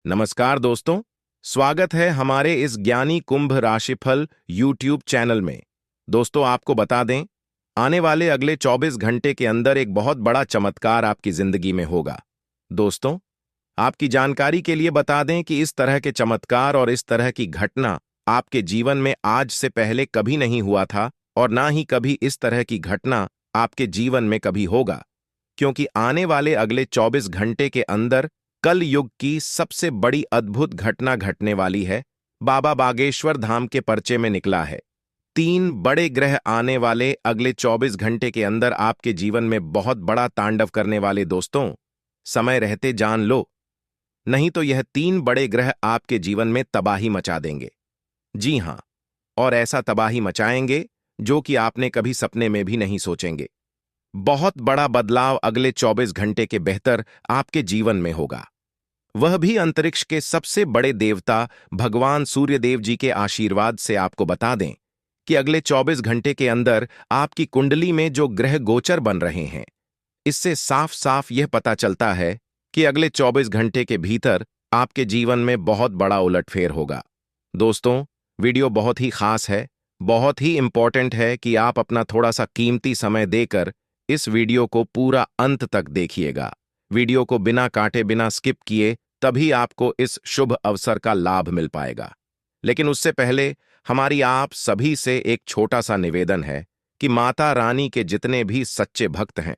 नमस्कार दोस्तों, स्वागत है हमारे इस ज्ञानी कुंभ राशिफल यूट्यूब चैनल में। दोस्तों, आपको बता दें, आने वाले अगले 24 घंटे के अंदर एक बहुत बड़ा चमत्कार आपकी जिंदगी में होगा। दोस्तों, आपकी जानकारी के लिए बता दें कि इस तरह के चमत्कार और इस तरह की घटना आपके जीवन में आज से पहले कभी नहीं हुआ था और ना ही कभी इस तरह की घटना आपके जीवन में कभी होगा, क्योंकि आने वाले अगले 24 घंटे के अंदर कल युग की सबसे बड़ी अद्भुत घटना घटने वाली है। बाबा बागेश्वर धाम के पर्चे में निकला है। 3 बड़े ग्रह आने वाले अगले 24 घंटे के अंदर आपके जीवन में बहुत बड़ा तांडव करने वाले। दोस्तों, समय रहते जान लो, नहीं तो यह 3 बड़े ग्रह आपके जीवन में तबाही मचा देंगे। जी हां, और ऐसा तबाही मचाएंगे जो कि आपने कभी सपने में भी नहीं सोचेंगे। बहुत बड़ा बदलाव अगले 24 घंटे के बेहतर आपके जीवन में होगा, वह भी अंतरिक्ष के सबसे बड़े देवता भगवान सूर्यदेव जी के आशीर्वाद से। आपको बता दें कि अगले 24 घंटे के अंदर आपकी कुंडली में जो ग्रह गोचर बन रहे हैं, इससे साफ साफ यह पता चलता है कि अगले 24 घंटे के भीतर आपके जीवन में बहुत बड़ा उलटफेर होगा। दोस्तों, वीडियो बहुत ही खास है, बहुत ही इंपॉर्टेंट है कि आप अपना थोड़ा सा कीमती समय देकर इस वीडियो को पूरा अंत तक देखिएगा। वीडियो को बिना काटे, बिना स्किप किए, तभी आपको इस शुभ अवसर का लाभ मिल पाएगा। लेकिन उससे पहले हमारी आप सभी से एक छोटा सा निवेदन है कि माता रानी के जितने भी सच्चे भक्त हैं,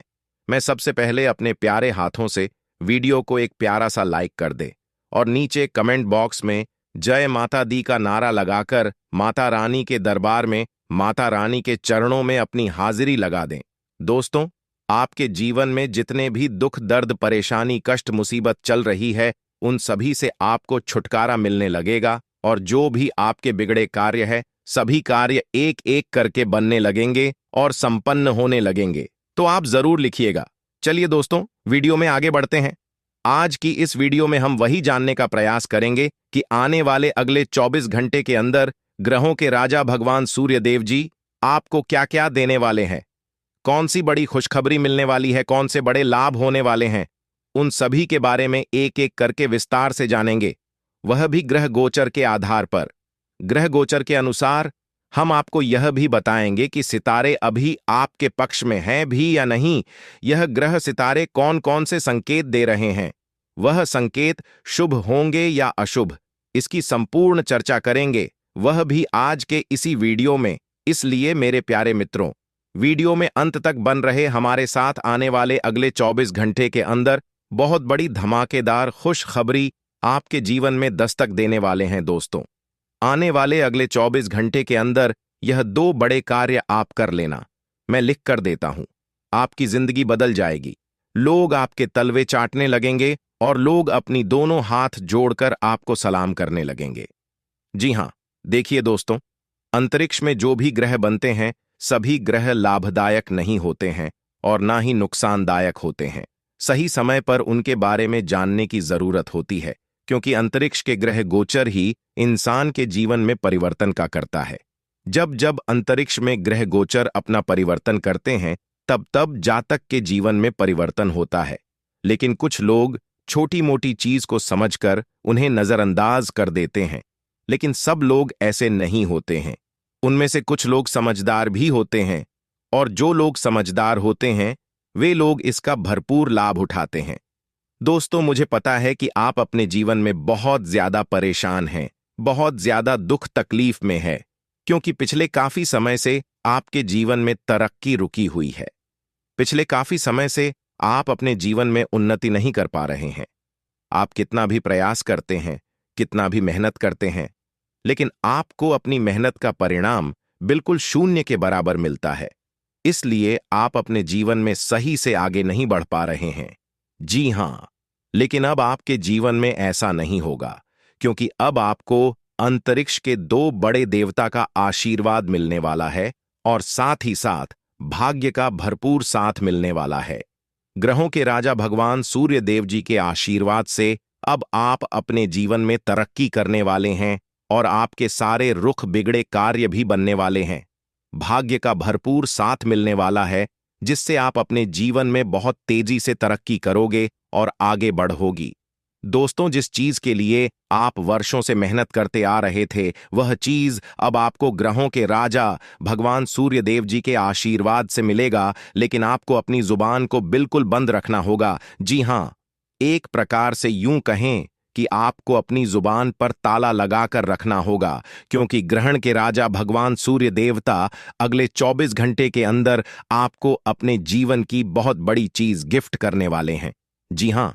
मैं सबसे पहले अपने प्यारे हाथों से वीडियो को एक प्यारा सा लाइक कर दे और नीचे कमेंट बॉक्स में जय माता दी का नारा लगाकर माता रानी के दरबार में, माता रानी के चरणों में अपनी हाजिरी लगा दें। दोस्तों, आपके जीवन में जितने भी दुख, दर्द, परेशानी, कष्ट, मुसीबत चल रही है, उन सभी से आपको छुटकारा मिलने लगेगा और जो भी आपके बिगड़े कार्य है, सभी कार्य एक एक करके बनने लगेंगे और संपन्न होने लगेंगे। तो आप जरूर लिखिएगा। चलिए दोस्तों, वीडियो में आगे बढ़ते हैं। आज की इस वीडियो में हम वही जानने का प्रयास करेंगे कि आने वाले अगले 24 घंटे के अंदर ग्रहों के राजा भगवान सूर्यदेव जी आपको क्या क्या देने वाले हैं, कौन सी बड़ी खुशखबरी मिलने वाली है, कौन से बड़े लाभ होने वाले हैं। उन सभी के बारे में एक एक करके विस्तार से जानेंगे, वह भी ग्रह गोचर के आधार पर। ग्रह गोचर के अनुसार हम आपको यह भी बताएंगे कि सितारे अभी आपके पक्ष में हैं भी या नहीं, यह ग्रह सितारे कौन कौन से संकेत दे रहे हैं, वह संकेत शुभ होंगे या अशुभ, इसकी संपूर्ण चर्चा करेंगे, वह भी आज के इसी वीडियो में। इसलिए मेरे प्यारे मित्रों, वीडियो में अंत तक बन रहे हमारे साथ। आने वाले अगले 24 घंटे के अंदर बहुत बड़ी धमाकेदार खुशखबरी आपके जीवन में दस्तक देने वाले हैं। दोस्तों, आने वाले अगले 24 घंटे के अंदर यह 2 बड़े कार्य आप कर लेना। मैं लिख कर देता हूं, आपकी जिंदगी बदल जाएगी। लोग आपके तलवे चाटने लगेंगे और लोग अपनी दोनों हाथ जोड़कर आपको सलाम करने लगेंगे। जी हां, देखिए दोस्तों, अंतरिक्ष में जो भी ग्रह बनते हैं, सभी ग्रह लाभदायक नहीं होते हैं और ना ही नुकसानदायक होते हैं। सही समय पर उनके बारे में जानने की जरूरत होती है, क्योंकि अंतरिक्ष के ग्रह गोचर ही इंसान के जीवन में परिवर्तन का करता है। जब जब अंतरिक्ष में ग्रह गोचर अपना परिवर्तन करते हैं, तब तब जातक के जीवन में परिवर्तन होता है। लेकिन कुछ लोग छोटी मोटी चीज को समझकर उन्हें नजरअंदाज कर देते हैं, लेकिन सब लोग ऐसे नहीं होते हैं। उनमें से कुछ लोग समझदार भी होते हैं और जो लोग समझदार होते हैं, वे लोग इसका भरपूर लाभ उठाते हैं। दोस्तों, मुझे पता है कि आप अपने जीवन में बहुत ज्यादा परेशान हैं, बहुत ज्यादा दुख तकलीफ में है, क्योंकि पिछले काफी समय से आपके जीवन में तरक्की रुकी हुई है। पिछले काफी समय से आप अपने जीवन में उन्नति नहीं कर पा रहे हैं। आप कितना भी प्रयास करते हैं, कितना भी मेहनत करते हैं, लेकिन आपको अपनी मेहनत का परिणाम बिल्कुल शून्य के बराबर मिलता है। इसलिए आप अपने जीवन में सही से आगे नहीं बढ़ पा रहे हैं। जी हां, लेकिन अब आपके जीवन में ऐसा नहीं होगा, क्योंकि अब आपको अंतरिक्ष के 2 बड़े देवता का आशीर्वाद मिलने वाला है और साथ ही साथ भाग्य का भरपूर साथ मिलने वाला है। ग्रहों के राजा भगवान सूर्य देव जी के आशीर्वाद से अब आप अपने जीवन में तरक्की करने वाले हैं और आपके सारे रुख बिगड़े कार्य भी बनने वाले हैं। भाग्य का भरपूर साथ मिलने वाला है, जिससे आप अपने जीवन में बहुत तेजी से तरक्की करोगे और आगे बढ़ोगी। दोस्तों, जिस चीज के लिए आप वर्षों से मेहनत करते आ रहे थे, वह चीज अब आपको ग्रहों के राजा भगवान सूर्य देव जी के आशीर्वाद से मिलेगा, लेकिन आपको अपनी जुबान को बिल्कुल बंद रखना होगा। जी हां, एक प्रकार से यूं कहें कि आपको अपनी जुबान पर ताला लगाकर रखना होगा, क्योंकि ग्रहण के राजा भगवान सूर्य देवता अगले 24 घंटे के अंदर आपको अपने जीवन की बहुत बड़ी चीज गिफ्ट करने वाले हैं। जी हां,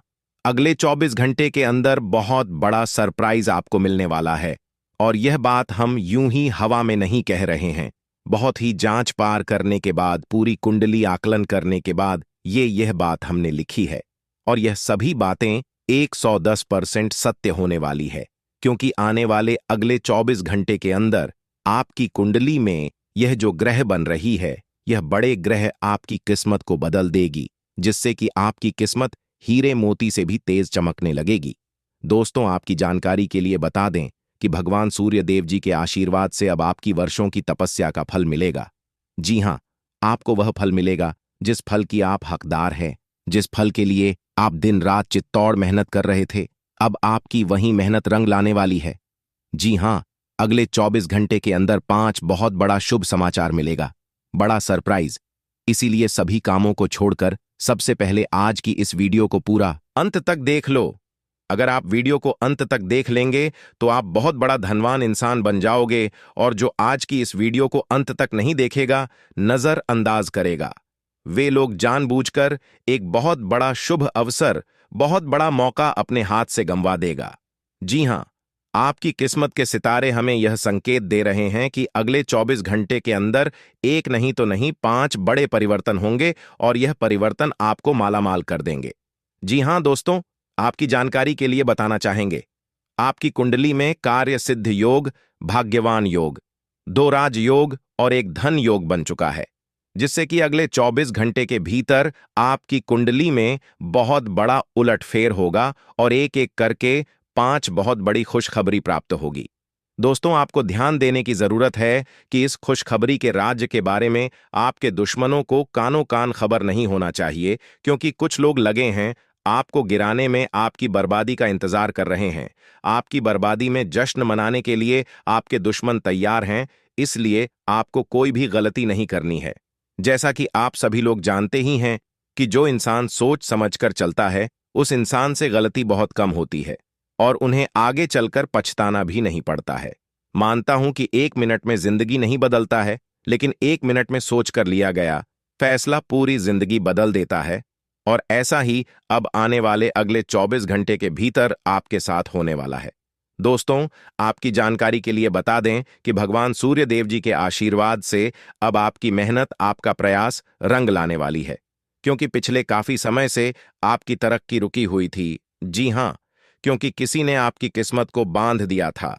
अगले 24 घंटे के अंदर बहुत बड़ा सरप्राइज आपको मिलने वाला है। और यह बात हम यूं ही हवा में नहीं कह रहे हैं। बहुत ही जांच पार करने के बाद, पूरी कुंडली आकलन करने के बाद यह बात हमने लिखी है। और यह सभी बातें 110% सत्य होने वाली है, क्योंकि आने वाले अगले 24 घंटे के अंदर आपकी कुंडली में यह जो ग्रह बन रही है, यह बड़े ग्रह आपकी किस्मत को बदल देगी, जिससे कि आपकी किस्मत हीरे मोती से भी तेज चमकने लगेगी। दोस्तों, आपकी जानकारी के लिए बता दें कि भगवान सूर्य देव जी के आशीर्वाद से अब आपकी वर्षों की तपस्या का फल मिलेगा। जी हां, आपको वह फल मिलेगा जिस फल की आप हकदार हैं, जिस फल के लिए आप दिन रात चित्तौड़ मेहनत कर रहे थे। अब आपकी वही मेहनत रंग लाने वाली है। जी हां, अगले 24 घंटे के अंदर 5 बहुत बड़ा शुभ समाचार मिलेगा, बड़ा सरप्राइज। इसीलिए सभी कामों को छोड़कर सबसे पहले आज की इस वीडियो को पूरा अंत तक देख लो। अगर आप वीडियो को अंत तक देख लेंगे तो आप बहुत बड़ा धनवान इंसान बन जाओगे, और जो आज की इस वीडियो को अंत तक नहीं देखेगा, नजरअंदाज करेगा, वे लोग जानबूझकर एक बहुत बड़ा शुभ अवसर, बहुत बड़ा मौका अपने हाथ से गंवा देगा। जी हां, आपकी किस्मत के सितारे हमें यह संकेत दे रहे हैं कि अगले 24 घंटे के अंदर एक नहीं तो नहीं 5 बड़े परिवर्तन होंगे, और यह परिवर्तन आपको मालामाल कर देंगे। जी हां दोस्तों, आपकी जानकारी के लिए बताना चाहेंगे, आपकी कुंडली में कार्य सिद्ध योग, भाग्यवान योग, 2 राज योग और एक धन योग बन चुका है, जिससे कि अगले 24 घंटे के भीतर आपकी कुंडली में बहुत बड़ा उलटफेर होगा और एक एक करके 5 बहुत बड़ी खुशखबरी प्राप्त होगी। दोस्तों, आपको ध्यान देने की जरूरत है कि इस खुशखबरी के राज्य के बारे में आपके दुश्मनों को कानो कान खबर नहीं होना चाहिए, क्योंकि कुछ लोग लगे हैं आपको गिराने में, आपकी बर्बादी का इंतजार कर रहे हैं। आपकी बर्बादी में जश्न मनाने के लिए आपके दुश्मन तैयार हैं, इसलिए आपको कोई भी गलती नहीं करनी है। जैसा कि आप सभी लोग जानते ही हैं कि जो इंसान सोच समझकर चलता है, उस इंसान से गलती बहुत कम होती है और उन्हें आगे चलकर पछताना भी नहीं पड़ता है। मानता हूं कि 1 मिनट में जिंदगी नहीं बदलता है, लेकिन 1 मिनट में सोचकर लिया गया फैसला पूरी जिंदगी बदल देता है। और ऐसा ही अब आने वाले अगले 24 घंटे के भीतर आपके साथ होने वाला है। दोस्तों, आपकी जानकारी के लिए बता दें कि भगवान सूर्य देव जी के आशीर्वाद से अब आपकी मेहनत, आपका प्रयास रंग लाने वाली है, क्योंकि पिछले काफी समय से आपकी तरक्की रुकी हुई थी। जी हां, क्योंकि किसी ने आपकी किस्मत को बांध दिया था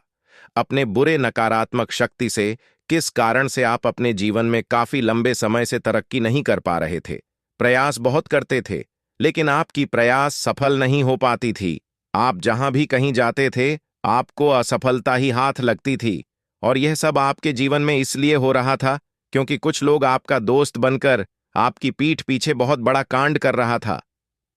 अपने बुरे नकारात्मक शक्ति से। किस कारण से आप अपने जीवन में काफी लंबे समय से तरक्की नहीं कर पा रहे थे, प्रयास बहुत करते थे, लेकिन आपकी प्रयास सफल नहीं हो पाती थी। आप जहां भी कहीं जाते थे, आपको असफलता ही हाथ लगती थी, और यह सब आपके जीवन में इसलिए हो रहा था क्योंकि कुछ लोग आपका दोस्त बनकर आपकी पीठ पीछे बहुत बड़ा कांड कर रहा था।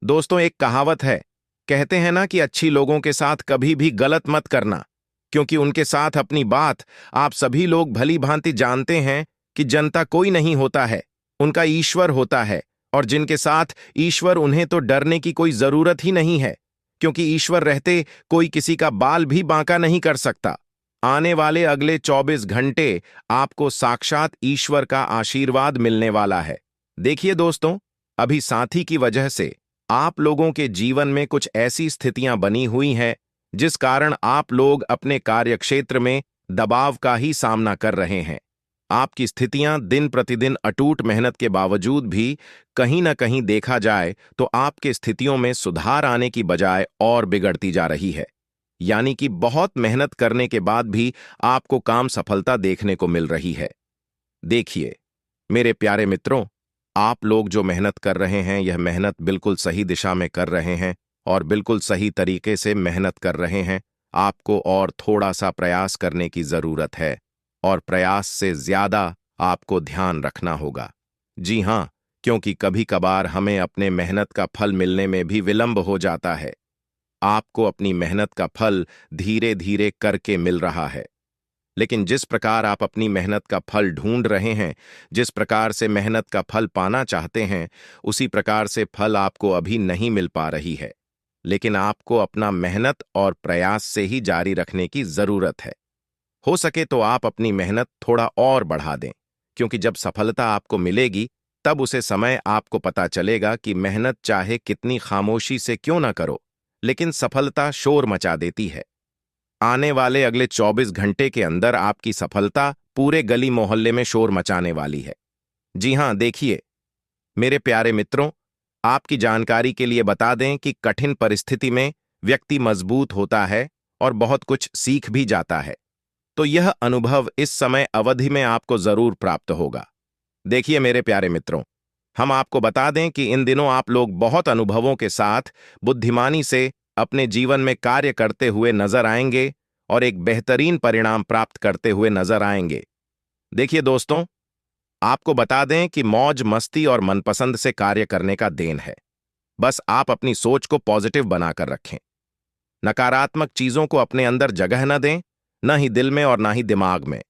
दोस्तों, एक कहावत है, कहते हैं ना कि अच्छी लोगों के साथ कभी भी गलत मत करना, क्योंकि उनके साथ अपनी बात आप सभी लोग भली भांति जानते हैं कि जनता कोई नहीं होता है, उनका ईश्वर होता है। और जिनके साथ ईश्वर, उन्हें तो डरने की कोई जरूरत ही नहीं है, क्योंकि ईश्वर रहते कोई किसी का बाल भी बांका नहीं कर सकता। आने वाले अगले 24 घंटे आपको साक्षात ईश्वर का आशीर्वाद मिलने वाला है। देखिए दोस्तों, अभी साथी की वजह से आप लोगों के जीवन में कुछ ऐसी स्थितियां बनी हुई हैं जिस कारण आप लोग अपने कार्यक्षेत्र में दबाव का ही सामना कर रहे हैं। आपकी स्थितियां दिन प्रतिदिन अटूट मेहनत के बावजूद भी कहीं ना कहीं देखा जाए तो आपके स्थितियों में सुधार आने की बजाय और बिगड़ती जा रही है। यानी कि बहुत मेहनत करने के बाद भी आपको काम सफलता देखने को मिल रही है। देखिए मेरे प्यारे मित्रों, आप लोग जो मेहनत कर रहे हैं, यह मेहनत बिल्कुल सही दिशा में कर रहे हैं और बिल्कुल सही तरीके से मेहनत कर रहे हैं। आपको और थोड़ा सा प्रयास करने की जरूरत है, और प्रयास से ज्यादा आपको ध्यान रखना होगा। जी हां, क्योंकि कभी कभार हमें अपने मेहनत का फल मिलने में भी विलंब हो जाता है। आपको अपनी मेहनत का फल धीरे धीरे करके मिल रहा है। लेकिन जिस प्रकार आप अपनी मेहनत का फल ढूंढ रहे हैं, जिस प्रकार से मेहनत का फल पाना चाहते हैं, उसी प्रकार से फल आपको अभी नहीं मिल पा रही है। लेकिन आपको अपना मेहनत और प्रयास से ही जारी रखने की जरूरत है। हो सके तो आप अपनी मेहनत थोड़ा और बढ़ा दें, क्योंकि जब सफलता आपको मिलेगी तब उसे समय आपको पता चलेगा कि मेहनत चाहे कितनी खामोशी से क्यों ना करो, लेकिन सफलता शोर मचा देती है। आने वाले अगले 24 घंटे के अंदर आपकी सफलता पूरे गली मोहल्ले में शोर मचाने वाली है। जी हां, देखिए मेरे प्यारे मित्रों, आपकी जानकारी के लिए बता दें कि कठिन परिस्थिति में व्यक्ति मजबूत होता है और बहुत कुछ सीख भी जाता है। तो यह अनुभव इस समय अवधि में आपको जरूर प्राप्त होगा। देखिए मेरे प्यारे मित्रों, हम आपको बता दें कि इन दिनों आप लोग बहुत अनुभवों के साथ बुद्धिमानी से अपने जीवन में कार्य करते हुए नजर आएंगे और एक बेहतरीन परिणाम प्राप्त करते हुए नजर आएंगे। देखिए दोस्तों, आपको बता दें कि मौज मस्ती और मनपसंद से कार्य करने का देन है। बस आप अपनी सोच को पॉजिटिव बनाकर रखें। नकारात्मक चीजों को अपने अंदर जगह न दें, न ही दिल में और न ही दिमाग में।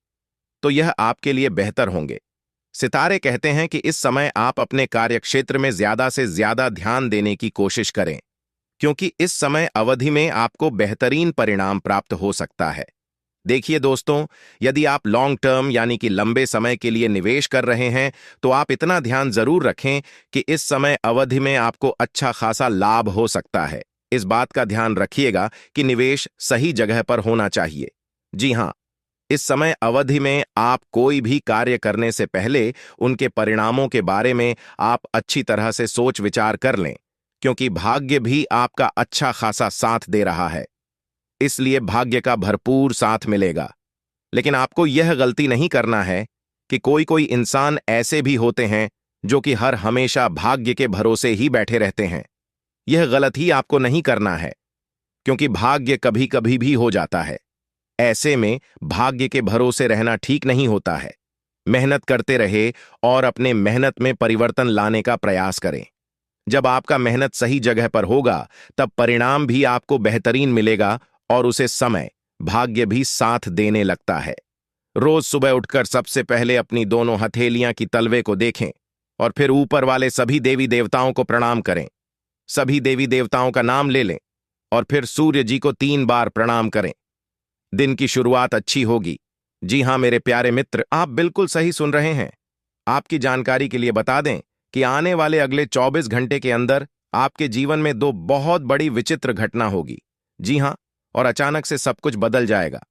तो यह आपके लिए बेहतर होंगे। सितारे कहते हैं कि इस समय आप अपने कार्यक्षेत्र में ज्यादा से ज्यादा ध्यान देने की कोशिश करें, क्योंकि इस समय अवधि में आपको बेहतरीन परिणाम प्राप्त हो सकता है। देखिए दोस्तों, यदि आप लॉन्ग टर्म यानी कि लंबे समय के लिए निवेश कर रहे हैं, तो आप इतना ध्यान जरूर रखें कि इस समय अवधि में आपको अच्छा खासा लाभ हो सकता है। इस बात का ध्यान रखिएगा कि निवेश सही जगह पर होना चाहिए। जी हां, इस समय अवधि में आप कोई भी कार्य करने से पहले उनके परिणामों के बारे में आप अच्छी तरह से सोच विचार कर लें, क्योंकि भाग्य भी आपका अच्छा खासा साथ दे रहा है। इसलिए भाग्य का भरपूर साथ मिलेगा। लेकिन आपको यह गलती नहीं करना है कि कोई कोई इंसान ऐसे भी होते हैं जो कि हर हमेशा भाग्य के भरोसे ही बैठे रहते हैं। यह गलत ही आपको नहीं करना है, क्योंकि भाग्य कभी कभी भी हो जाता है। ऐसे में भाग्य के भरोसे रहना ठीक नहीं होता है। मेहनत करते रहे और अपने मेहनत में परिवर्तन लाने का प्रयास करें। जब आपका मेहनत सही जगह पर होगा, तब परिणाम भी आपको बेहतरीन मिलेगा और उसे समय, भाग्य भी साथ देने लगता है। रोज सुबह उठकर सबसे पहले अपनी दोनों हथेलियां की तलवे को देखें और फिर ऊपर वाले सभी देवी देवताओं को प्रणाम करें। सभी देवी देवताओं का नाम ले लें और फिर सूर्य जी को 3 बार प्रणाम करें। दिन की शुरुआत अच्छी होगी। जी हां मेरे प्यारे मित्र, आप बिल्कुल सही सुन रहे हैं। आपकी जानकारी के लिए बता दें कि आने वाले अगले 24 घंटे के अंदर आपके जीवन में 2 बहुत बड़ी विचित्र घटना होगी। जी हां, और अचानक से सब कुछ बदल जाएगा।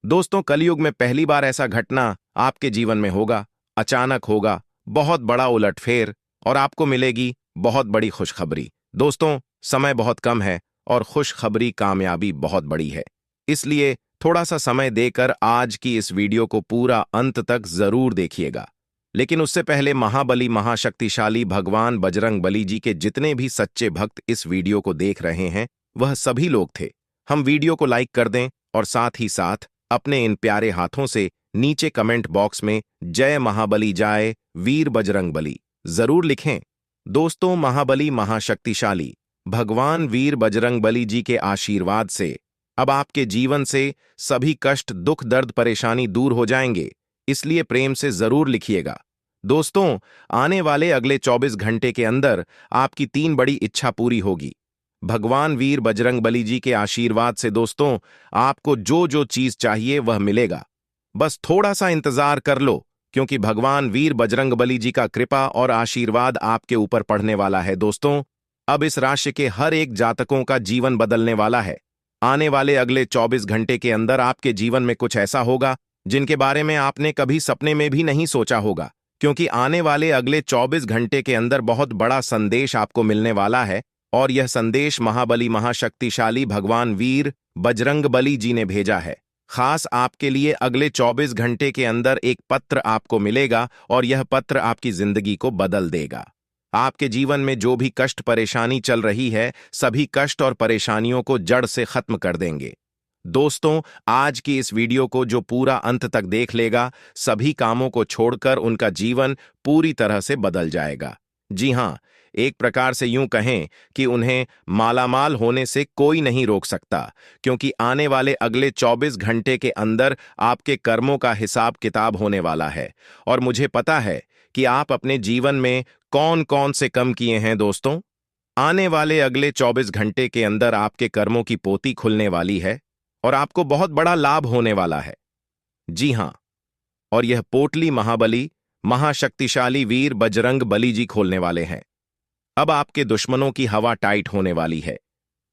दोस्तों, कलयुग में पहली बार ऐसा घटना आपके जीवन में होगा। अचानक होगा, बहुत बड़ा उलटफेर, और आपको मिलेगी बहुत बड़ी खुशखबरी। दोस्तों, समय बहुत कम है और खुशखबरी कामयाबी बहुत बड़ी है। इसलिए थोड़ा सा समय देकर आज की इस वीडियो को पूरा अंत तक जरूर देखिएगा। लेकिन उससे पहले महाबली महाशक्तिशाली भगवान बजरंगबली जी के जितने भी सच्चे भक्त इस वीडियो को देख रहे हैं, वह सभी लोग थे। हम वीडियो को लाइक कर दें और साथ ही साथ अपने इन प्यारे हाथों से नीचे कमेंट बॉक्स में जय महाबली जाए वीर बजरंगबली जरूर लिखें। दोस्तों, महाबली महाशक्तिशाली भगवान वीर बजरंगबली जी के आशीर्वाद से अब आपके जीवन से सभी कष्ट, दुख, दर्द, परेशानी दूर हो जाएंगे। इसलिए प्रेम से जरूर लिखिएगा। दोस्तों, आने वाले अगले 24 घंटे के अंदर आपकी 3 बड़ी इच्छा पूरी होगी। भगवान वीर बजरंगबली जी के आशीर्वाद से दोस्तों, आपको जो जो चीज चाहिए वह मिलेगा। बस थोड़ा सा इंतजार कर लो, क्योंकि भगवान वीर बजरंगबली जी का कृपा और आशीर्वाद आपके ऊपर पड़ने वाला है। दोस्तों, अब इस राशि के हर एक जातकों का जीवन बदलने वाला है। आने वाले अगले 24 घंटे के अंदर आपके जीवन में कुछ ऐसा होगा जिनके बारे में आपने कभी सपने में भी नहीं सोचा होगा, क्योंकि आने वाले अगले 24 घंटे के अंदर बहुत बड़ा संदेश आपको मिलने वाला है। और यह संदेश महाबली महाशक्तिशाली भगवान वीर बजरंगबली जी ने भेजा है। खास आपके लिए अगले 24 घंटे के अंदर एक पत्र आपको मिलेगा और यह पत्र आपकी जिंदगी को बदल देगा। आपके जीवन में जो भी कष्ट परेशानी चल रही है, सभी कष्ट और परेशानियों को जड़ से खत्म कर देंगे। दोस्तों, आज की इस वीडियो को जो पूरा अंत तक देख लेगा, सभी कामों को छोड़कर उनका जीवन पूरी तरह से बदल जाएगा। जी हां, एक प्रकार से यूं कहें कि उन्हें मालामाल होने से कोई नहीं रोक सकता, क्योंकि आने वाले अगले 24 घंटे के अंदर आपके कर्मों का हिसाब किताब होने वाला है। और मुझे पता है कि आप अपने जीवन में कौन कौन से कम किए हैं दोस्तों। आने वाले अगले 24 घंटे के अंदर आपके कर्मों की पोती खुलने वाली है और आपको बहुत बड़ा लाभ होने वाला है। जी हां, और यह पोटली महाबली महाशक्तिशाली वीर बजरंग बली जी खोलने वाले हैं। अब आपके दुश्मनों की हवा टाइट होने वाली है,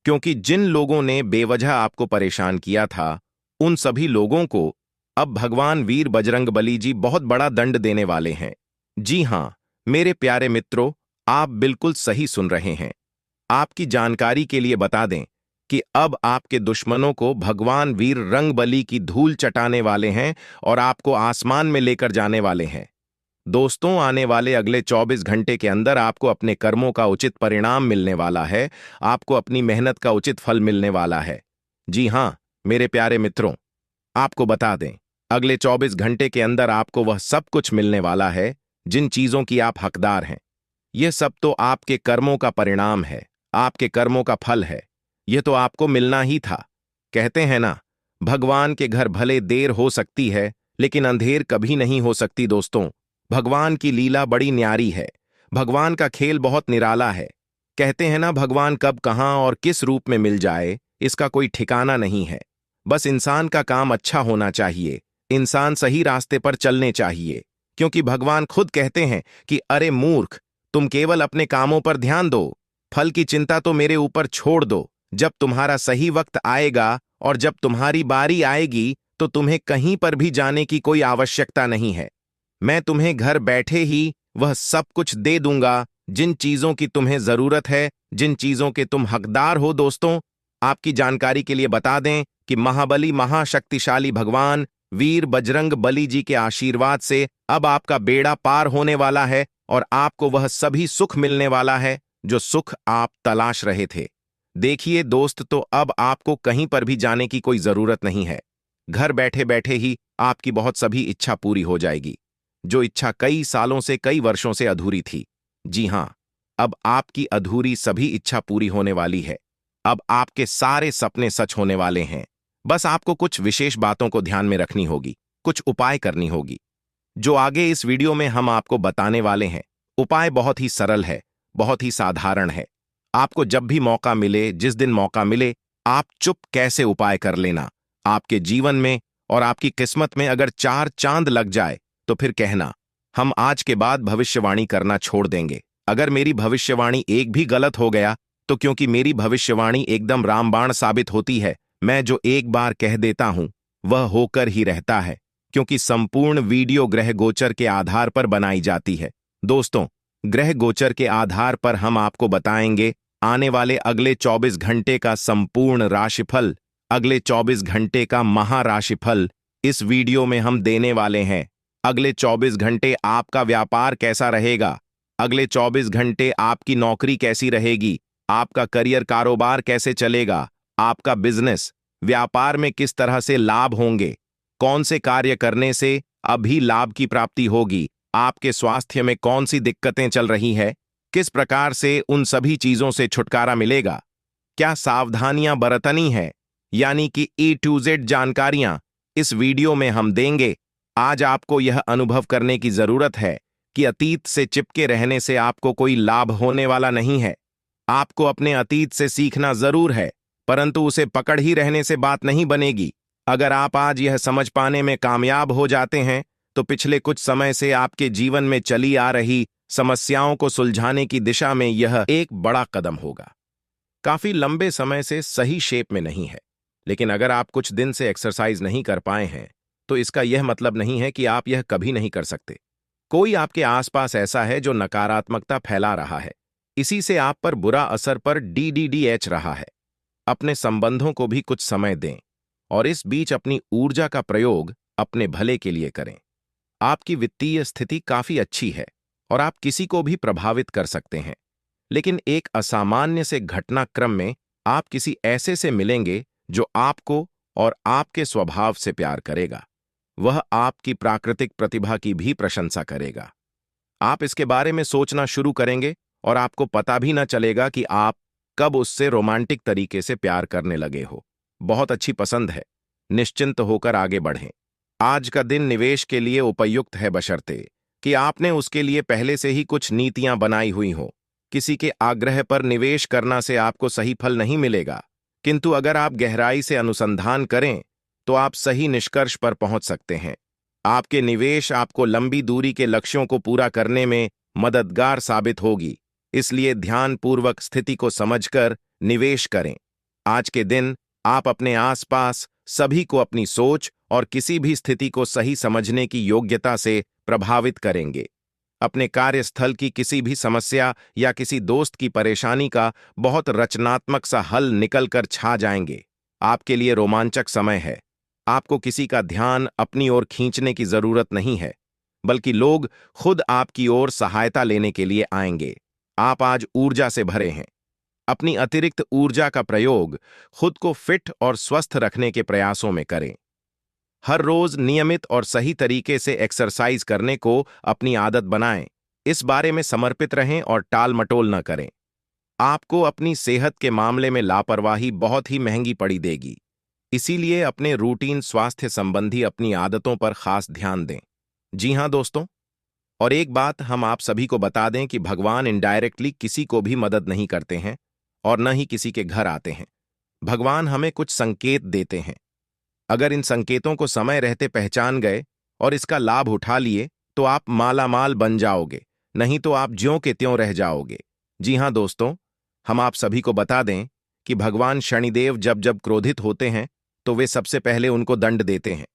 क्योंकि जिन लोगों ने बेवजह आपको परेशान किया था, उन सभी लोगों को अब भगवान वीर बजरंग बली जी बहुत बड़ा दंड देने वाले हैं। जी हां, मेरे प्यारे मित्रों, आप बिल्कुल सही सुन रहे हैं। आपकी जानकारी के लिए बता दें कि अब आपके दुश्मनों को भगवान वीर रंगबली की धूल चटाने वाले हैं और आपको आसमान में लेकर जाने वाले हैं। दोस्तों, आने वाले अगले 24 घंटे के अंदर आपको अपने कर्मों का उचित परिणाम मिलने वाला है, आपको अपनी मेहनत का उचित फल मिलने वाला है। जी हां, मेरे प्यारे मित्रों, आपको बता दें, अगले 24 घंटे के अंदर आपको वह सब कुछ मिलने वाला है जिन चीजों की आप हकदार हैं। यह सब तो आपके कर्मों का परिणाम है, आपके कर्मों का फल है। यह तो आपको मिलना ही था। कहते हैं ना, भगवान के घर भले देर हो सकती है, लेकिन अंधेर कभी नहीं हो सकती। दोस्तों, भगवान की लीला बड़ी न्यारी है, भगवान का खेल बहुत निराला है। कहते हैं ना, भगवान कब कहां और किस रूप में मिल जाए, इसका कोई ठिकाना नहीं है। बस इंसान का काम अच्छा होना चाहिए, इंसान सही रास्ते पर चलने चाहिए, क्योंकि भगवान खुद कहते हैं कि अरे मूर्ख, तुम केवल अपने कामों पर ध्यान दो, फल की चिंता तो मेरे ऊपर छोड़ दो। जब तुम्हारा सही वक्त आएगा और जब तुम्हारी बारी आएगी, तो तुम्हें कहीं पर भी जाने की कोई आवश्यकता नहीं है। मैं तुम्हें घर बैठे ही वह सब कुछ दे दूंगा, जिन चीजों की तुम्हें जरूरत है, जिन चीजों के तुम हकदार हो। दोस्तों, आपकी जानकारी के लिए बता दें कि महाबली महाशक्तिशाली भगवान वीर बजरंग बली जी के आशीर्वाद से अब आपका बेड़ा पार होने वाला है और आपको वह सभी सुख मिलने वाला है जो सुख आप तलाश रहे थे। देखिए दोस्त, तो अब आपको कहीं पर भी जाने की कोई जरूरत नहीं है। घर बैठे बैठे ही आपकी बहुत सभी इच्छा पूरी हो जाएगी, जो इच्छा कई सालों से, कई वर्षों से अधूरी थी। जी हां, अब आपकी अधूरी सभी इच्छा पूरी होने वाली है। अब आपके सारे सपने सच होने वाले हैं। बस आपको कुछ विशेष बातों को ध्यान में रखनी होगी, कुछ उपाय करनी होगी, जो आगे इस वीडियो में हम आपको बताने वाले हैं। उपाय बहुत ही सरल है, बहुत ही साधारण है। आपको जब भी मौका मिले, जिस दिन मौका मिले, आप चुप कैसे उपाय कर लेना। आपके जीवन में और आपकी किस्मत में अगर 4 चांद लग जाए तो फिर कहना, हम आज के बाद भविष्यवाणी करना छोड़ देंगे। अगर मेरी भविष्यवाणी एक भी गलत हो गया तो क्योंकि मेरी भविष्यवाणी एकदम रामबाण साबित होती है। मैं जो एक बार कह देता हूं वह होकर ही रहता है, क्योंकि संपूर्ण वीडियो ग्रह गोचर के आधार पर बनाई जाती है। दोस्तों, ग्रह गोचर के आधार पर हम आपको बताएंगे आने वाले अगले 24 घंटे का संपूर्ण राशिफल, अगले 24 घंटे का महाराशिफल इस वीडियो में हम देने वाले हैं। अगले 24 घंटे आपका व्यापार कैसा रहेगा, अगले 24 घंटे आपकी नौकरी कैसी रहेगी, आपका करियर कारोबार कैसे चलेगा, आपका बिजनेस व्यापार में किस तरह से लाभ होंगे, कौन से कार्य करने से अभी लाभ की प्राप्ति होगी, आपके स्वास्थ्य में कौन सी दिक्कतें चल रही है, किस प्रकार से उन सभी चीजों से छुटकारा मिलेगा, क्या सावधानियां बरतनी है, यानी कि A to Z जानकारियां इस वीडियो में हम देंगे। आज आपको यह अनुभव करने की जरूरत है कि अतीत से चिपके रहने से आपको कोई लाभ होने वाला नहीं है। आपको अपने अतीत से सीखना जरूर है, परंतु उसे पकड़ ही रहने से बात नहीं बनेगी। अगर आप आज यह समझ पाने में कामयाब हो जाते हैं तो पिछले कुछ समय से आपके जीवन में चली आ रही समस्याओं को सुलझाने की दिशा में यह एक बड़ा कदम होगा। काफी लंबे समय से सही शेप में नहीं है, लेकिन अगर आप कुछ दिन से एक्सरसाइज नहीं कर पाए हैं तो इसका यह मतलब नहीं है कि आप यह कभी नहीं कर सकते। कोई आपके आसपास ऐसा है जो नकारात्मकता फैला रहा है, इसी से आप पर बुरा असर पर DDDH रहा है। अपने संबंधों को भी कुछ समय दें और इस बीच अपनी ऊर्जा का प्रयोग अपने भले के लिए करें। आपकी वित्तीय स्थिति काफी अच्छी है और आप किसी को भी प्रभावित कर सकते हैं, लेकिन एक असामान्य से घटनाक्रम में आप किसी ऐसे से मिलेंगे जो आपको और आपके स्वभाव से प्यार करेगा। वह आपकी प्राकृतिक प्रतिभा की भी प्रशंसा करेगा। आप इसके बारे में सोचना शुरू करेंगे और आपको पता भी न चलेगा कि आप कब उससे रोमांटिक तरीके से प्यार करने लगे हो। बहुत अच्छी पसंद है। निश्चिंत होकर आगे बढ़ें। आज का दिन निवेश के लिए उपयुक्त है, बशर्ते कि आपने उसके लिए पहले से ही कुछ नीतियां बनाई हुई हो। किसी के आग्रह पर निवेश करना से आपको सही फल नहीं मिलेगा, किंतु अगर आप गहराई से अनुसंधान करें तो आप सही निष्कर्ष पर पहुंच सकते हैं। आपके निवेश आपको लंबी दूरी के लक्ष्यों को पूरा करने में मददगार साबित होगी, इसलिए ध्यानपूर्वक स्थिति को समझकर निवेश करें। आज के दिन आप अपने आसपास सभी को अपनी सोच और किसी भी स्थिति को सही समझने की योग्यता से प्रभावित करेंगे। अपने कार्यस्थल की किसी भी समस्या या किसी दोस्त की परेशानी का बहुत रचनात्मक सा हल निकलकर छा जाएंगे। आपके लिए रोमांचक समय है। आपको किसी का ध्यान अपनी ओर खींचने की जरूरत नहीं है, बल्कि लोग खुद आपकी ओर सहायता लेने के लिए आएंगे। आप आज ऊर्जा से भरे हैं। अपनी अतिरिक्त ऊर्जा का प्रयोग खुद को फिट और स्वस्थ रखने के प्रयासों में करें। हर रोज नियमित और सही तरीके से एक्सरसाइज करने को अपनी आदत बनाएं। इस बारे में समर्पित रहें और टाल मटोल न करें। आपको अपनी सेहत के मामले में लापरवाही बहुत ही महंगी पड़ी देगी। इसीलिए अपने रूटीन स्वास्थ्य संबंधी अपनी आदतों पर खास ध्यान दें। जी हां दोस्तों, और एक बात हम आप सभी को बता दें कि भगवान इनडायरेक्टली किसी को भी मदद नहीं करते हैं और न ही किसी के घर आते हैं। भगवान हमें कुछ संकेत देते हैं। अगर इन संकेतों को समय रहते पहचान गए और इसका लाभ उठा लिए तो आप मालामाल बन जाओगे, नहीं तो आप ज्यों के त्यों रह जाओगे। जी हां दोस्तों, हम आप सभी को बता दें कि भगवान शनिदेव जब जब क्रोधित होते हैं तो वे सबसे पहले उनको दंड देते हैं,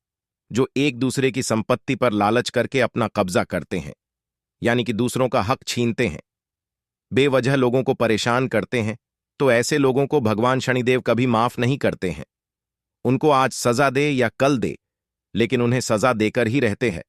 जो एक दूसरे की संपत्ति पर लालच करके अपना कब्जा करते हैं, यानी कि दूसरों का हक छीनते हैं, बेवजह लोगों को परेशान करते हैं। तो ऐसे लोगों को भगवान शनिदेव कभी माफ नहीं करते हैं। उनको आज सजा दे या कल दे, लेकिन उन्हें सजा देकर ही रहते हैं।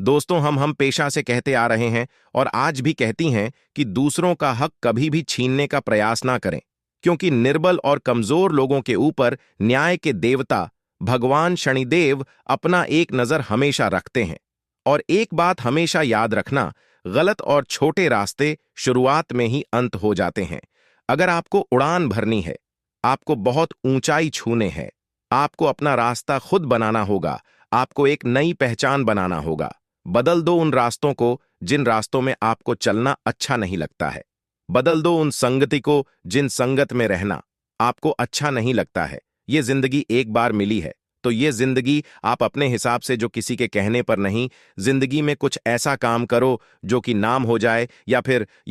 दोस्तों, हम पेशा से कहते आ रहे हैं और आज भी कहती हैं कि दूसरों का हक कभी भी छीनने का प्रयास ना करें, क्योंकि निर्बल और कमजोर लोगों के ऊपर न्याय के देवता भगवान शनिदेव अपना एक नजर हमेशा रखते हैं। और एक बात हमेशा याद रखना, गलत और छोटे रास्ते शुरुआत में ही अंत हो जाते हैं। अगर आपको उड़ान भरनी है, आपको बहुत ऊंचाई छूने हैं, आपको अपना रास्ता खुद बनाना होगा। आपको एक नई पहचान बनाना होगा। बदल दो उन रास्तों को जिन रास्तों में आपको चलना अच्छा नहीं लगता है। बदल दो उन संगति को जिन संगत में रहना आपको अच्छा नहीं लगता है। ये जिंदगी एक बार मिली है, तो ये जिंदगी आप अपने हिसाब से, जो किसी के कहने पर नहीं, जिंदगी में कुछ ऐसा काम करो जो कि नाम हो जाए, या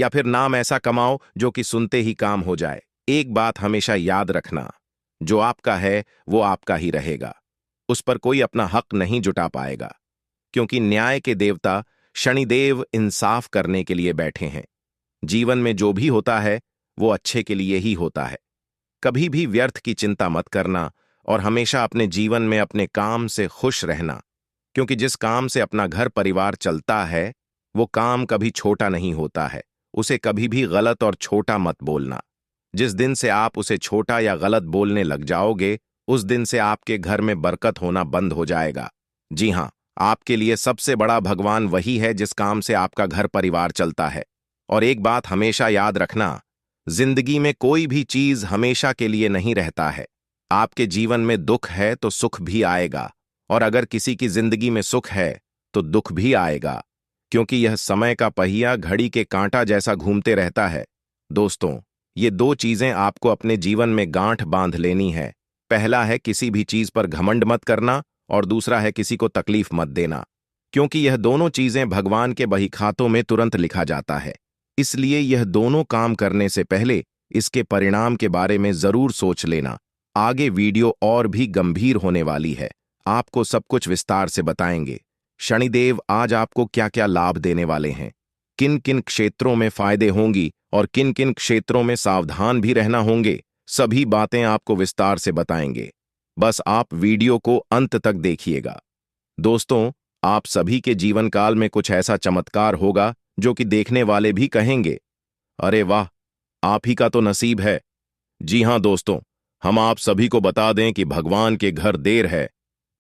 फिर नाम ऐसा कमाओ जो कि सुनते ही काम हो जाए। एक बात हमेशा याद रखना, जो आपका है वो आपका ही रहेगा। उस पर कोई अपना हक नहीं जुटा पाएगा, क्योंकि न्याय के देवता शनिदेव इंसाफ करने के लिए बैठे हैं। जीवन में जो भी होता है वो अच्छे के लिए ही होता है। कभी भी व्यर्थ की चिंता मत करना और हमेशा अपने जीवन में अपने काम से खुश रहना, क्योंकि जिस काम से अपना घर परिवार चलता है वो काम कभी छोटा नहीं होता है। उसे कभी भी गलत और छोटा मत बोलना। जिस दिन से आप उसे छोटा या गलत बोलने लग जाओगे, उस दिन से आपके घर में बरकत होना बंद हो जाएगा। जी हां, आपके लिए सबसे बड़ा भगवान वही है जिस काम से आपका घर परिवार चलता है। और एक बात हमेशा याद रखना, जिंदगी में कोई भी चीज हमेशा के लिए नहीं रहता है। आपके जीवन में दुख है तो सुख भी आएगा, और अगर किसी की जिंदगी में सुख है तो दुख भी आएगा, क्योंकि यह समय का पहिया घड़ी के कांटा जैसा घूमते रहता है। दोस्तों, ये दो चीजें आपको अपने जीवन में गांठ बांध लेनी है। पहला है किसी भी चीज पर घमंड मत करना, और दूसरा है किसी को तकलीफ मत देना, क्योंकि यह दोनों चीजें भगवान के बहीखातों में तुरंत लिखा जाता है। इसलिए यह दोनों काम करने से पहले इसके परिणाम के बारे में जरूर सोच लेना। आगे वीडियो और भी गंभीर होने वाली है। आपको सब कुछ विस्तार से बताएंगे। शनिदेव आज आपको क्या क्या लाभ देने वाले हैं, किन किन क्षेत्रों में फायदे होंगी और किन किन क्षेत्रों में सावधान भी रहना होंगे, सभी बातें आपको विस्तार से बताएंगे। बस आप वीडियो को अंत तक देखिएगा। दोस्तों, आप सभी के जीवन काल में कुछ ऐसा चमत्कार होगा जो कि देखने वाले भी कहेंगे, अरे वाह, आप ही का तो नसीब है। जी हां दोस्तों, हम आप सभी को बता दें कि भगवान के घर देर है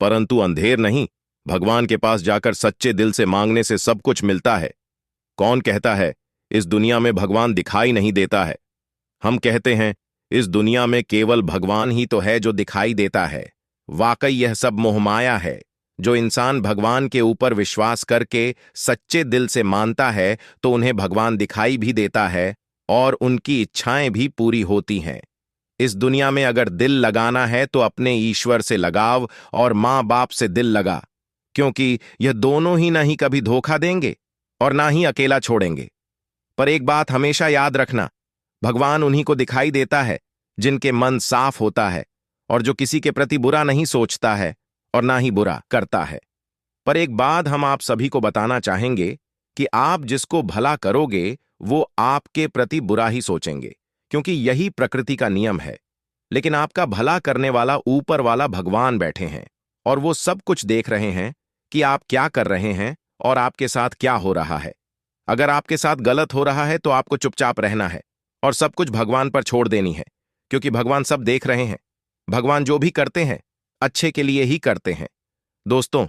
परंतु अंधेर नहीं। भगवान के पास जाकर सच्चे दिल से मांगने से सब कुछ मिलता है। कौन कहता है इस दुनिया में भगवान दिखाई नहीं देता है। हम कहते हैं इस दुनिया में केवल भगवान ही तो है जो दिखाई देता है। वाकई यह सब मोहमाया है। जो इंसान भगवान के ऊपर विश्वास करके सच्चे दिल से मानता है तो उन्हें भगवान दिखाई भी देता है और उनकी इच्छाएं भी पूरी होती हैं। इस दुनिया में अगर दिल लगाना है तो अपने ईश्वर से लगाव और माँ बाप से दिल लगा, क्योंकि यह दोनों ही ना ही कभी धोखा देंगे और ना ही अकेला छोड़ेंगे। पर एक बात हमेशा याद रखना, भगवान उन्हीं को दिखाई देता है जिनके मन साफ होता है और जो किसी के प्रति बुरा नहीं सोचता है और ना ही बुरा करता है। पर एक बात हम आप सभी को बताना चाहेंगे कि आप जिसको भला करोगे वो आपके प्रति बुरा ही सोचेंगे, क्योंकि यही प्रकृति का नियम है। लेकिन आपका भला करने वाला ऊपर वाला भगवान बैठे हैं और वो सब कुछ देख रहे हैं कि आप क्या कर रहे हैं और आपके साथ क्या हो रहा है। अगर आपके साथ गलत हो रहा है तो आपको चुपचाप रहना है और सब कुछ भगवान पर छोड़ देनी है, क्योंकि भगवान सब देख रहे हैं। भगवान जो भी करते हैं अच्छे के लिए ही करते हैं। दोस्तों,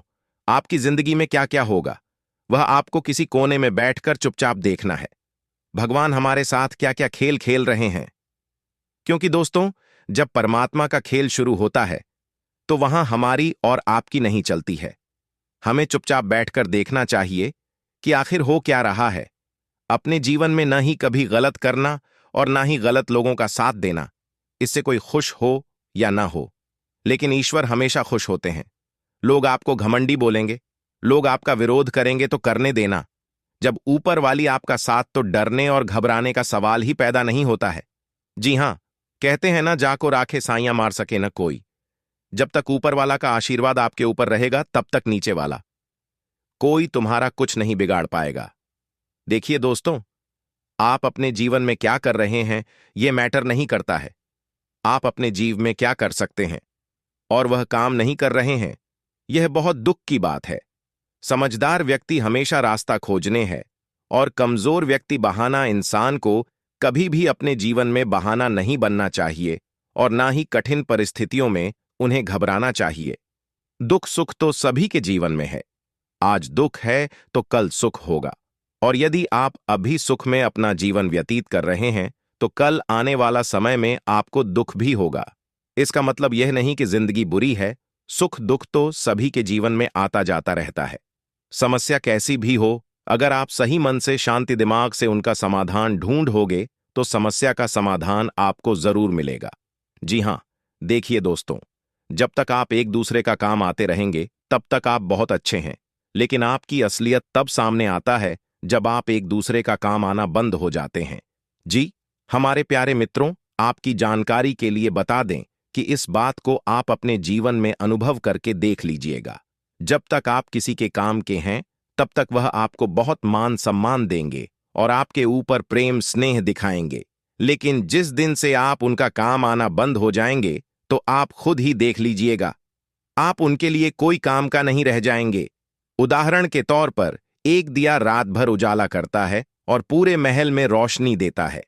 आपकी जिंदगी में क्या क्या होगा वह आपको किसी कोने में बैठकर चुपचाप देखना है। भगवान हमारे साथ क्या क्या खेल खेल रहे हैं, क्योंकि दोस्तों जब परमात्मा का खेल शुरू होता है तो वहां हमारी और आपकी नहीं चलती है। हमें चुपचाप बैठकर देखना चाहिए कि आखिर हो क्या रहा है। अपने जीवन में न ही कभी गलत करना और ना ही गलत लोगों का साथ देना, इससे कोई खुश हो या ना हो, लेकिन ईश्वर हमेशा खुश होते हैं। लोग आपको घमंडी बोलेंगे, लोग आपका विरोध करेंगे तो करने देना। जब ऊपर वाली आपका साथ तो डरने और घबराने का सवाल ही पैदा नहीं होता है। जी हां, कहते हैं ना, जाको राखे साइयां मार सके न कोई। जब तक ऊपर वाला का आशीर्वाद आपके ऊपर रहेगा तब तक नीचे वाला कोई तुम्हारा कुछ नहीं बिगाड़ पाएगा। देखिए दोस्तों, आप अपने जीवन में क्या कर रहे हैं यह मैटर नहीं करता है। आप अपने जीव में क्या कर सकते हैं और वह काम नहीं कर रहे हैं, यह बहुत दुख की बात है। समझदार व्यक्ति हमेशा रास्ता खोजने है और कमजोर व्यक्ति बहाना इंसान को कभी भी अपने जीवन में बहाना नहीं बनना चाहिए और ना ही कठिन परिस्थितियों में उन्हें घबराना चाहिए। दुख सुख तो सभी के जीवन में है। आज दुख है तो कल सुख होगा, और यदि आप अभी सुख में अपना जीवन व्यतीत कर रहे हैं तो कल आने वाला समय में आपको दुख भी होगा। इसका मतलब यह नहीं कि जिंदगी बुरी है। सुख दुख तो सभी के जीवन में आता जाता रहता है। समस्या कैसी भी हो, अगर आप सही मन से शांति दिमाग से उनका समाधान ढूंढोगे तो समस्या का समाधान आपको जरूर मिलेगा। जी हां, देखिए दोस्तों, जब तक आप एक दूसरे का काम आते रहेंगे तब तक आप बहुत अच्छे हैं, लेकिन आपकी असलियत तब सामने आता है जब आप एक दूसरे का काम आना बंद हो जाते हैं। जी, हमारे प्यारे मित्रों, आपकी जानकारी के लिए बता दें कि इस बात को आप अपने जीवन में अनुभव करके देख लीजिएगा। जब तक आप किसी के काम के हैं तब तक वह आपको बहुत मान सम्मान देंगे और आपके ऊपर प्रेम स्नेह दिखाएंगे, लेकिन जिस दिन से आप उनका काम आना बंद हो जाएंगे तो आप खुद ही देख लीजिएगा, आप उनके लिए कोई काम का नहीं रह जाएंगे। उदाहरण के तौर पर, एक दिया रात भर उजाला करता है और पूरे महल में रोशनी देता है,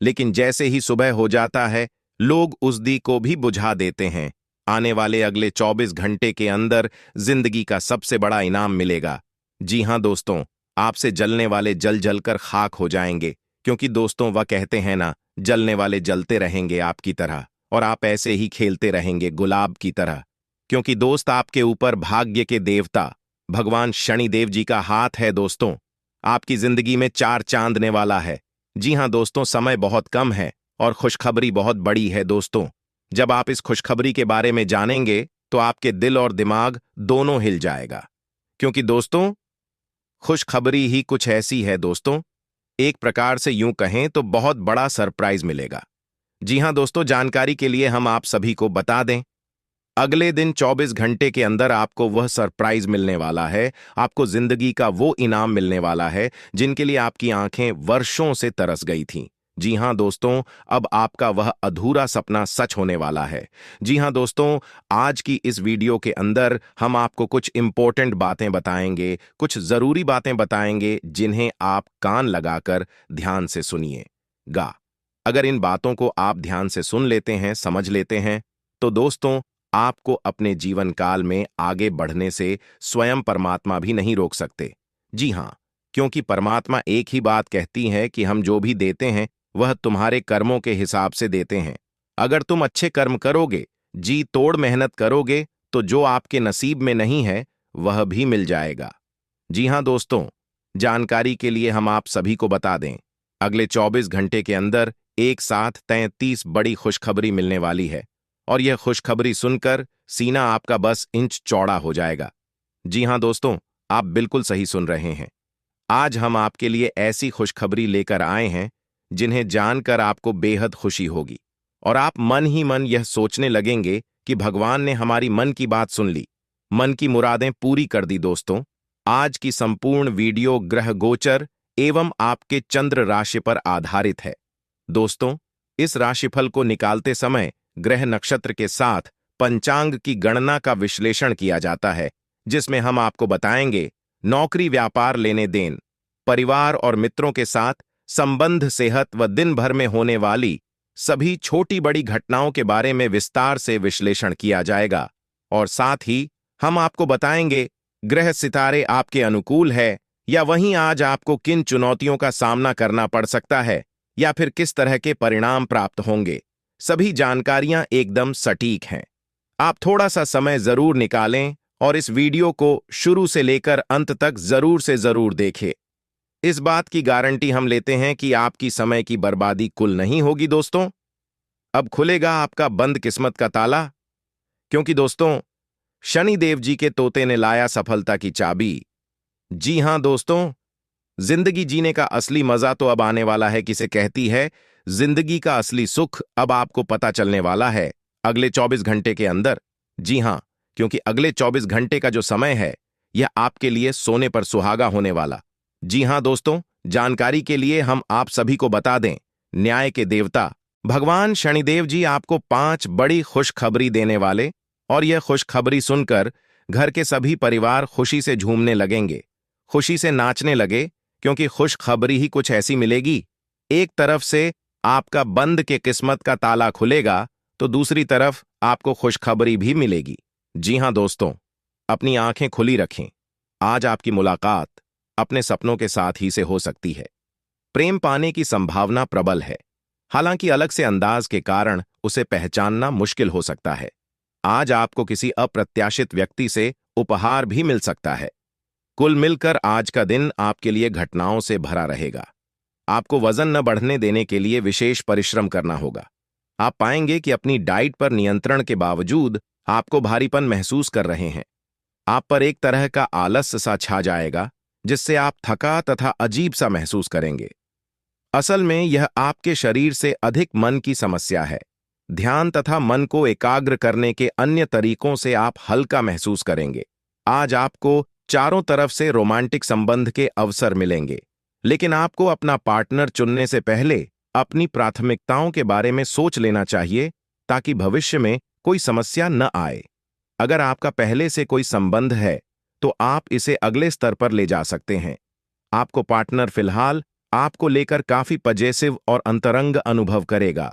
लेकिन जैसे ही सुबह हो जाता है लोग उस दी को भी बुझा देते हैं। आने वाले अगले 24 घंटे के अंदर जिंदगी का सबसे बड़ा इनाम मिलेगा। जी हां दोस्तों, आपसे जलने वाले जल जलकर खाक हो जाएंगे, क्योंकि दोस्तों वह कहते हैं ना, जलने वाले जलते रहेंगे आपकी तरह और आप ऐसे ही खेलते रहेंगे गुलाब की तरह, क्योंकि दोस्त आपके ऊपर भाग्य के देवता भगवान शनिदेव जी का हाथ है। दोस्तों, आपकी जिंदगी में 4 चांदने वाला है। जी हां दोस्तों, समय बहुत कम है और खुशखबरी बहुत बड़ी है। दोस्तों, जब आप इस खुशखबरी के बारे में जानेंगे तो आपके दिल और दिमाग दोनों हिल जाएगा, क्योंकि दोस्तों खुशखबरी ही कुछ ऐसी है दोस्तों, एक प्रकार से यूं कहें तो बहुत बड़ा सरप्राइज मिलेगा। जी हां दोस्तों, जानकारी के लिए हम आप सभी को बता दें, अगले दिन 24 घंटे के अंदर आपको वह सरप्राइज मिलने वाला है। आपको जिंदगी का वो इनाम मिलने वाला है जिनके लिए आपकी आंखें वर्षों से तरस गई थीं। जी हां दोस्तों, अब आपका वह अधूरा सपना सच होने वाला है। जी हां दोस्तों, आज की इस वीडियो के अंदर हम आपको कुछ इंपॉर्टेंट बातें बताएंगे, कुछ जरूरी बातें बताएंगे जिन्हें आप कान लगाकर ध्यान से सुनिएगा। अगर इन बातों को आप ध्यान से सुन लेते हैं, समझ लेते हैं, तो दोस्तों आपको अपने जीवन काल में आगे बढ़ने से स्वयं परमात्मा भी नहीं रोक सकते। जी हां, क्योंकि परमात्मा एक ही बात कहती है कि हम जो भी देते हैं वह तुम्हारे कर्मों के हिसाब से देते हैं। अगर तुम अच्छे कर्म करोगे, जी तोड़ मेहनत करोगे, तो जो आपके नसीब में नहीं है वह भी मिल जाएगा। जी हाँ दोस्तों, जानकारी के लिए हम आप सभी को बता दें, अगले 24 घंटे के अंदर एक साथ 33 बड़ी खुशखबरी मिलने वाली है और यह खुशखबरी सुनकर सीना आपका बस इंच चौड़ा हो जाएगा। जी हाँ दोस्तों, आप बिल्कुल सही सुन रहे हैं। आज हम आपके लिए ऐसी खुशखबरी लेकर आए हैं जिन्हें जानकर आपको बेहद खुशी होगी और आप मन ही मन यह सोचने लगेंगे कि भगवान ने हमारी मन की बात सुन ली, मन की मुरादें पूरी कर दी। दोस्तों, आज की संपूर्ण वीडियो ग्रह गोचर एवं आपके चंद्र राशि पर आधारित है। दोस्तों, इस राशिफल को निकालते समय ग्रह नक्षत्र के साथ पंचांग की गणना का विश्लेषण किया जाता है, जिसमें हम आपको बताएंगे नौकरी, व्यापार, लेने देन, परिवार और मित्रों के साथ संबंध, सेहत व दिन भर में होने वाली सभी छोटी बड़ी घटनाओं के बारे में विस्तार से विश्लेषण किया जाएगा। और साथ ही हम आपको बताएंगे ग्रह सितारे आपके अनुकूल है या वहीं आज आपको किन चुनौतियों का सामना करना पड़ सकता है या फिर किस तरह के परिणाम प्राप्त होंगे। सभी जानकारियां एकदम सटीक हैं। आप थोड़ा सा समय जरूर निकालें और इस वीडियो को शुरू से लेकर अंत तक जरूर से जरूर देखें। इस बात की गारंटी हम लेते हैं कि आपकी समय की बर्बादी कुल नहीं होगी। दोस्तों, अब खुलेगा आपका बंद किस्मत का ताला, क्योंकि दोस्तों, शनि देव जी के तोते ने लाया सफलता की चाबी। जी हां दोस्तों, जिंदगी जीने का असली मजा तो अब आने वाला है। किसे कहती है जिंदगी का असली सुख अब आपको पता चलने वाला है अगले 24 घंटे के अंदर। जी हां, क्योंकि अगले 24 घंटे का जो समय है यह आपके लिए सोने पर सुहागा होने वाला। जी हां दोस्तों, जानकारी के लिए हम आप सभी को बता दें, न्याय के देवता भगवान शनिदेव जी आपको 5 बड़ी खुशखबरी देने वाले और यह खुशखबरी सुनकर घर के सभी परिवार खुशी से झूमने लगेंगे, खुशी से नाचने लगे, क्योंकि खुशखबरी ही कुछ ऐसी मिलेगी। एक तरफ से आपका बंद के किस्मत का ताला खुलेगा तो दूसरी तरफ आपको खुशखबरी भी मिलेगी। जी हां दोस्तों, अपनी आंखें खुली रखें। आज आपकी मुलाकात अपने सपनों के साथ ही से हो सकती है। प्रेम पाने की संभावना प्रबल है, हालांकि अलग से अंदाज के कारण उसे पहचानना मुश्किल हो सकता है। आज आपको किसी अप्रत्याशित व्यक्ति से उपहार भी मिल सकता है। कुल मिलकर आज का दिन आपके लिए घटनाओं से भरा रहेगा। आपको वजन न बढ़ने देने के लिए विशेष परिश्रम करना होगा। आप पाएंगे कि अपनी डाइट पर नियंत्रण के बावजूद आपको भारीपन महसूस कर रहे हैं। आप पर एक तरह का आलस्य सा छा जाएगा, जिससे आप थका तथा अजीब सा महसूस करेंगे। असल में यह आपके शरीर से अधिक मन की समस्या है। ध्यान तथा मन को एकाग्र करने के अन्य तरीकों से आप हल्का महसूस करेंगे। आज आपको चारों तरफ से रोमांटिक संबंध के अवसर मिलेंगे, लेकिन आपको अपना पार्टनर चुनने से पहले अपनी प्राथमिकताओं के बारे में सोच लेना चाहिए, ताकि भविष्य में कोई समस्या न आए। अगर आपका पहले से कोई संबंध है तो आप इसे अगले स्तर पर ले जा सकते हैं। आपको पार्टनर फिलहाल आपको लेकर काफी पजेसिव और अंतरंग अनुभव करेगा।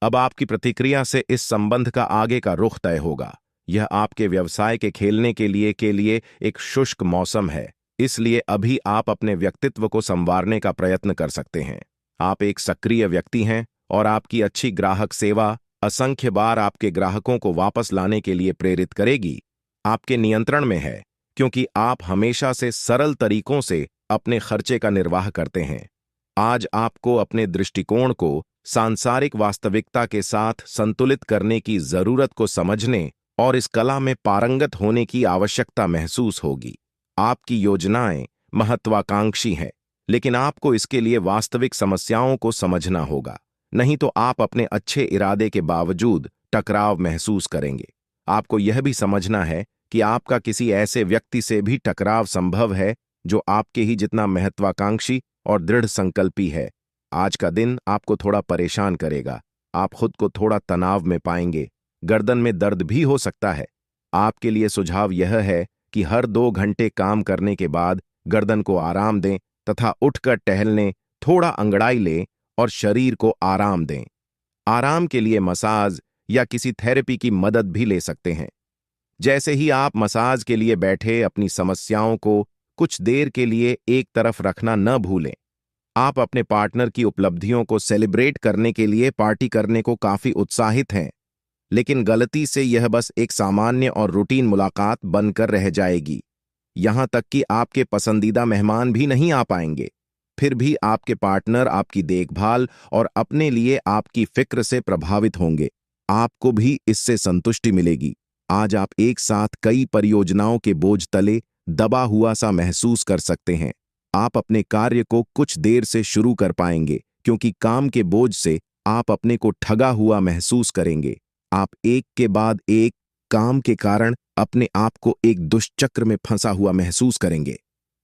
अब आपकी प्रतिक्रिया से इस संबंध का आगे का रुख तय होगा। यह आपके व्यवसाय के खेलने के लिए एक शुष्क मौसम है, इसलिए अभी आप अपने व्यक्तित्व को संवारने का प्रयत्न कर सकते हैं। आप एक सक्रिय व्यक्ति हैं और आपकी अच्छी ग्राहक सेवा असंख्य बार आपके ग्राहकों को वापस लाने के लिए प्रेरित करेगी। आपके नियंत्रण में है, क्योंकि आप हमेशा से सरल तरीकों से अपने खर्चे का निर्वाह करते हैं। आज आपको अपने दृष्टिकोण को सांसारिक वास्तविकता के साथ संतुलित करने की जरूरत को समझने और इस कला में पारंगत होने की आवश्यकता महसूस होगी। आपकी योजनाएं महत्वाकांक्षी हैं, लेकिन आपको इसके लिए वास्तविक समस्याओं को समझना होगा, नहीं तो आप अपने अच्छे इरादे के बावजूद टकराव महसूस करेंगे। आपको यह भी समझना है कि आपका किसी ऐसे व्यक्ति से भी टकराव संभव है जो आपके ही जितना महत्वाकांक्षी और दृढ़ संकल्पी है। आज का दिन आपको थोड़ा परेशान करेगा। आप खुद को थोड़ा तनाव में पाएंगे, गर्दन में दर्द भी हो सकता है। आपके लिए सुझाव यह है कि हर 2 घंटे काम करने के बाद गर्दन को आराम दें तथा उठकर टहलने, थोड़ा अंगड़ाई लें और शरीर को आराम दें। आराम के लिए मसाज या किसी थेरेपी की मदद भी ले सकते हैं। जैसे ही आप मसाज के लिए बैठे, अपनी समस्याओं को कुछ देर के लिए एक तरफ रखना न भूलें। आप अपने पार्टनर की उपलब्धियों को सेलिब्रेट करने के लिए पार्टी करने को काफी उत्साहित हैं, लेकिन गलती से यह बस एक सामान्य और रूटीन मुलाकात बनकर रह जाएगी। यहां तक कि आपके पसंदीदा मेहमान भी नहीं आ पाएंगे। फिर भी आपके पार्टनर आपकी देखभाल और अपने लिए आपकी फिक्र से प्रभावित होंगे। आपको भी इससे संतुष्टि मिलेगी। आज आप एक साथ कई परियोजनाओं के बोझ तले दबा हुआ सा महसूस कर सकते हैं। आप अपने कार्य को कुछ देर से शुरू कर पाएंगे, क्योंकि काम के बोझ से आप अपने को ठगा हुआ महसूस करेंगे। आप एक के बाद एक काम के कारण अपने आप को एक दुष्चक्र में फंसा हुआ महसूस करेंगे।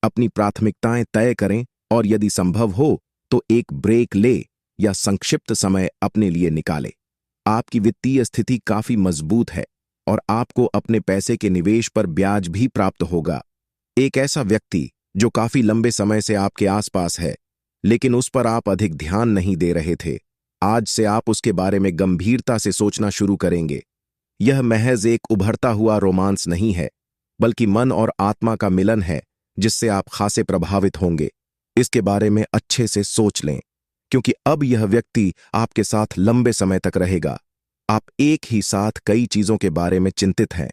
अपनी प्राथमिकताएं तय करें और यदि संभव हो तो एक ब्रेक ले या संक्षिप्त समय अपने लिए निकाले। आपकी वित्तीय स्थिति काफी मजबूत है और आपको अपने पैसे के निवेश पर ब्याज भी प्राप्त होगा। एक ऐसा व्यक्ति जो काफी लंबे समय से आपके आसपास है, लेकिन उस पर आप अधिक ध्यान नहीं दे रहे थे, आज से आप उसके बारे में गंभीरता से सोचना शुरू करेंगे। यह महज एक उभरता हुआ रोमांस नहीं है, बल्कि मन और आत्मा का मिलन है जिससे आप खासे प्रभावित होंगे। इसके बारे में अच्छे से सोच लें, क्योंकि अब यह व्यक्ति आपके साथ लंबे समय तक रहेगा। आप एक ही साथ कई चीजों के बारे में चिंतित हैं,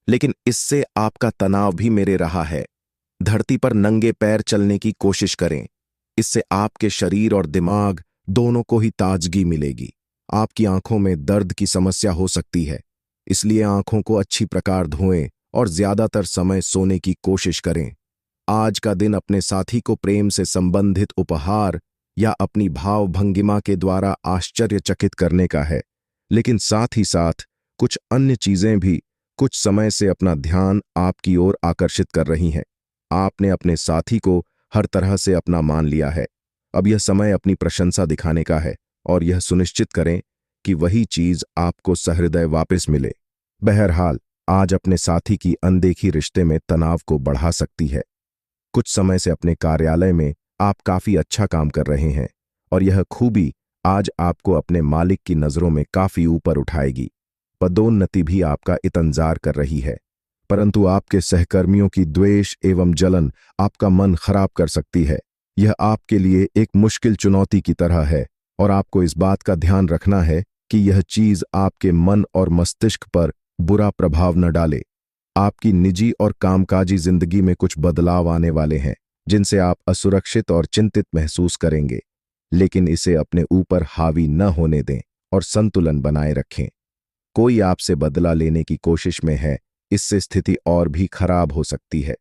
लेकिन इससे आपका तनाव भी मेरे रहा है। धरती पर नंगे पैर चलने की कोशिश करें। इससे आपके शरीर और दिमाग दोनों को ही ताजगी मिलेगी। आपकी आंखों में दर्द की समस्या हो सकती है, इसलिए आंखों को अच्छी प्रकार धोएं और ज्यादातर समय सोने की कोशिश करें। आज का दिन अपने साथी को प्रेम से संबंधित उपहार या अपनी भाव भंगिमा के द्वारा आश्चर्यचकित करने का है, लेकिन साथ ही साथ कुछ अन्य चीजें भी कुछ समय से अपना ध्यान आपकी ओर आकर्षित कर रही हैं। आपने अपने साथी को हर तरह से अपना मान लिया है। अब यह समय अपनी प्रशंसा दिखाने का है और यह सुनिश्चित करें कि वही चीज आपको सहृदय वापस मिले। बहरहाल, आज अपने साथी की अनदेखी रिश्ते में तनाव को बढ़ा सकती है। कुछ समय से अपने कार्यालय में आप काफी अच्छा काम कर रहे हैं और यह खूबी आज आपको अपने मालिक की नजरों में काफी ऊपर उठाएगी। पदोन्नति भी आपका इंतजार कर रही है, परंतु आपके सहकर्मियों की द्वेष एवं जलन आपका मन खराब कर सकती है। यह आपके लिए एक मुश्किल चुनौती की तरह है और आपको इस बात का ध्यान रखना है कि यह चीज आपके मन और मस्तिष्क पर बुरा प्रभाव न डाले। आपकी निजी और कामकाजी जिंदगी में कुछ बदलाव आने वाले हैं जिनसे आप असुरक्षित और चिंतित महसूस करेंगे, लेकिन इसे अपने ऊपर हावी न होने दें और संतुलन बनाए रखें। कोई आपसे बदला लेने की कोशिश में है, इससे स्थिति और भी खराब हो सकती है।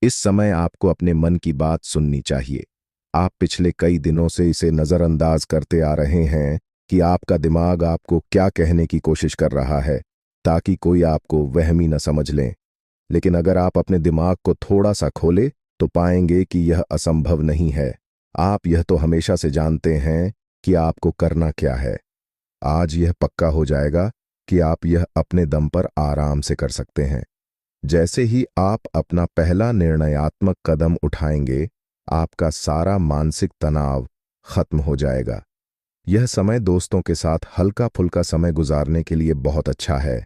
इस समय आपको अपने मन की बात सुननी चाहिए। आप पिछले कई दिनों से इसे नजरअंदाज करते आ रहे हैं कि आपका दिमाग आपको क्या कहने की कोशिश कर रहा है, ताकि कोई आपको वहमी न समझ लें। लेकिन अगर आप अपने दिमाग को थोड़ा सा खोले तो पाएंगे कि यह असंभव नहीं है। आप यह तो हमेशा से जानते हैं कि आपको करना क्या है। आज यह पक्का हो जाएगा कि आप यह अपने दम पर आराम से कर सकते हैं। जैसे ही आप अपना पहला निर्णयात्मक कदम उठाएंगे, आपका सारा मानसिक तनाव खत्म हो जाएगा। यह समय दोस्तों के साथ हल्का फुल्का समय गुजारने के लिए बहुत अच्छा है।